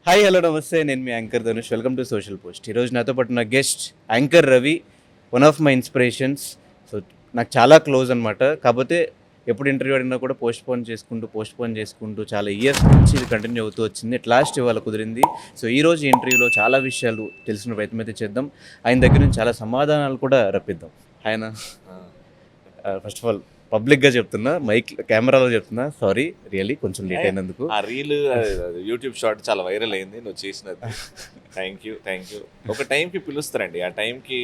Hi hello నమస్తే, నేను మీ anchor Dhanush. Welcome to social post. ఈరోజు నాతో పాటు నా guest anchor Ravi, one of my inspirations. So నాకు చాలా క్లోజ్ అనమాట. కాకపోతే ఎప్పుడు ఇంటర్వ్యూ అడిగినా కూడా పోస్ట్పోన్ చేసుకుంటూ చాలా ఇయర్స్ నుంచి ఇది కంటిన్యూ అవుతూ వచ్చింది. అట్ లాస్ట్ ఇవాళ కుదిరింది. సో ఈరోజు ఇంటర్వ్యూలో చాలా విషయాలు తెలిసిన ప్రయత్నం అయితే చేద్దాం. ఆయన దగ్గర నుంచి చాలా సమాధానాలు కూడా రప్పిద్దాం. ఆయన ఫస్ట్ ఆఫ్ ఆల్ పబ్లిక్గా చెప్తున్నా, కెమెరాలో చెప్తున్నా, సారీ రియలీ కొంచెం లేట్ అయినందుకు. ఆ రీల్ యూట్యూబ్ షార్ట్ చాలా వైరల్ అయింది నువ్వు చేసినది. Thank you. ఒక టైంకి పిలుస్తారండి, ఆ టైంకి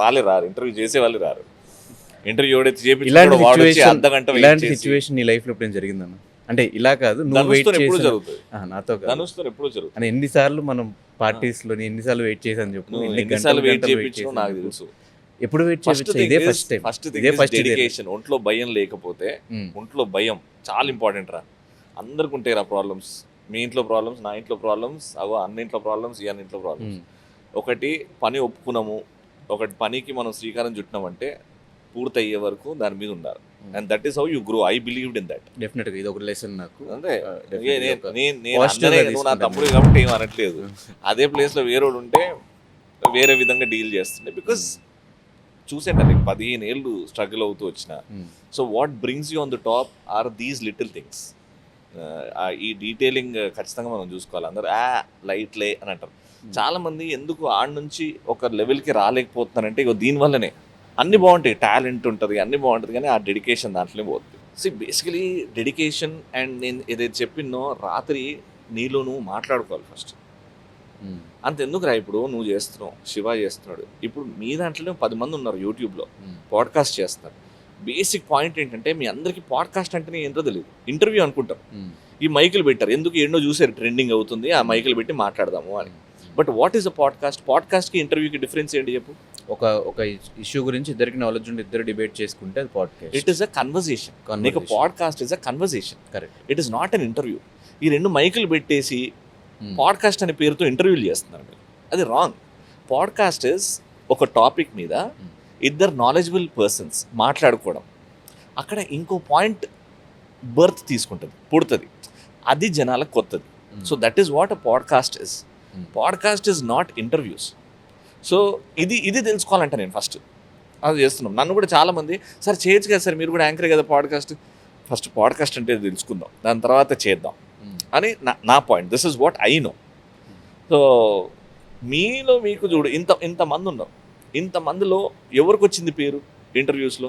వాళ్ళే రారు, ఇంటర్వ్యూ చేసే వాళ్ళు రారు. ఇంటర్వ్యూ ఇలాంటి సిచ్యువేషన్ నీ లైఫ్లో ఎప్పుడైనా జరిగిందన్న? అంటే ఇలా కాదు, నువ్వు వెయిట్ ఎప్పుడు జరుగుతుంది, నాతో ధనుష్తో ఎప్పుడు జరుగుతుంది అని ఎన్నిసార్లు మనం పార్టీస్లో ఎన్నిసార్లు వెయిట్ చేసాను చెప్పు. ఎన్నిసార్లు వెయిట్ చేయించడం నాకు తెలుసు. ఎప్పుడు వెయిట్ చేయించా? ఇదే ఫస్ట్ డెడికేషన్. ఒంట్లో భయం లేకపోతే, ఒంట్లో భయం చాలా ఇంపార్టెంట్ రా. అందరికి ఉంటాయి రా ప్రాబ్లమ్స్. మీ ఇంట్లో ప్రాబ్లమ్స్, నా ఇంట్లో ప్రాబ్లమ్స్, అన్న ఇంట్లో ప్రాబ్లమ్స్, ఈ అన్న ఇంట్లో ప్రాబ్లమ్స్. ఒకటి పని ఒప్పుకున్నాము, ఒకటి పనికి మనం శ్రీకారం చుట్టినామంటే పూర్తి అయ్యే వరకు దాని మీద ఉండాలి. And that is how you grow. I believed in that. డెఫినెట్గా ఇది ఒక లెసన్ నాకు. అంటే నువ్వు నా తమ్ముడు కాబట్టి ఏం అనట్లేదు. అదే ప్లేస్లో వేరేవాడు ఉంటే వేరే విధంగా డీల్ చేస్తుండే. బికాస్ చూసేట 15 ఏళ్ళు స్ట్రగుల్ అవుతూ వచ్చిన. So what brings you on the top or these little things. ఈ డీటెయిలింగ్ ఖచ్చితంగా మనం చూసుకోవాలి. అందరూ లైట్లే అని అంటారు. చాలామంది ఎందుకు ఆడ నుంచి ఒక లెవెల్కి రాలేకపోతున్నారంటే ఇగో దీనివల్లనే. అన్నీ బాగుంటాయి, టాలెంట్ ఉంటుంది, అన్నీ బాగుంటుంది, కానీ ఆ డెడికేషన్ దాంట్లోనే పోతుంది. So basically dedication. అండ్ నేను ఏదైతే చెప్పినో రాత్రి నీలో నువ్వు మాట్లాడుకోవాలి ఫస్ట్. అంతెందుకు రా, ఇప్పుడు నువ్వు చేస్తున్నావు, శివ చేస్తున్నాడు, ఇప్పుడు మీ దాంట్లోనే 10 మంది ఉన్నారు యూట్యూబ్లో పాడ్కాస్ట్ చేస్తున్నారు. బేసిక్ పాయింట్ ఏంటంటే మీ అందరికీ పాడ్కాస్ట్ అంటేనే ఏంటో తెలియదు, ఇంటర్వ్యూ అనుకుంటారు. ఈ మైకులు పెట్టారు ఎందుకు, ఎన్నో చూసారు ట్రెండింగ్ అవుతుంది, ఆ మైకులు పెట్టి మాట్లాడదాము అని. But what is a podcast? పాడ్కాస్ట్కి ఇంటర్వ్యూకి డిఫరెన్స్ ఏంటి చెప్పు? ఒక ఇష్యూ గురించి ఇద్దరికి నాలెడ్జ్ ఉండి ఇద్దరు డిబేట్ చేసుకుంటే అది podcast. It is a conversation. నీకు podcast is a conversation. Correct. It is not an interview. ఈ రెండు మైకులు పెట్టేసి పాడ్కాస్ట్ అనే పేరుతో ఇంటర్వ్యూలు చేస్తున్నారు మీరు. అది రాంగ్. పాడ్కాస్ట్ ఇస్ ఒక టాపిక్ మీద ఇద్దరు నాలెడ్జబుల్ పర్సన్స్ మాట్లాడుకోవడం. అక్కడ ఇంకో పాయింట్ బర్త్ తీసుకుంటుంది, పుడుతుంది. అది జనాలకు కొత్తది. So that is what a podcast is. Podcast is not interviews. So ఇది తెలుసుకోవాలంట నేను ఫస్ట్. అది చేస్తున్నాం. నన్ను కూడా చాలామంది సార్ చేయొచ్చు కదా సార్, మీరు కూడా యాంకరే కదా పాడ్కాస్ట్. ఫస్ట్ పాడ్కాస్ట్ అంటే తెలుసుకుందాం, దాని తర్వాత చేద్దాం అని నా point. This is what I know. So మీలో మీకు చూడు, ఇంతమంది ఉన్నారు, ఇంతమందిలో ఎవరికి వచ్చింది పేరు ఇంటర్వ్యూస్లో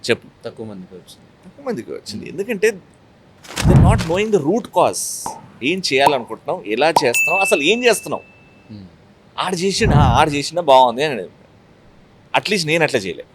చెప్పు? తక్కువ మందికి వచ్చింది. ఎందుకంటే they not knowing the root cause. ఏం చేయాలనుకుంటున్నావు, ఎలా చేస్తున్నావు, అసలు ఏం చేస్తున్నావు. ఆడు చేసినా బాగుంది అని అట్లీస్ట్ నేను అట్లా చేయలే.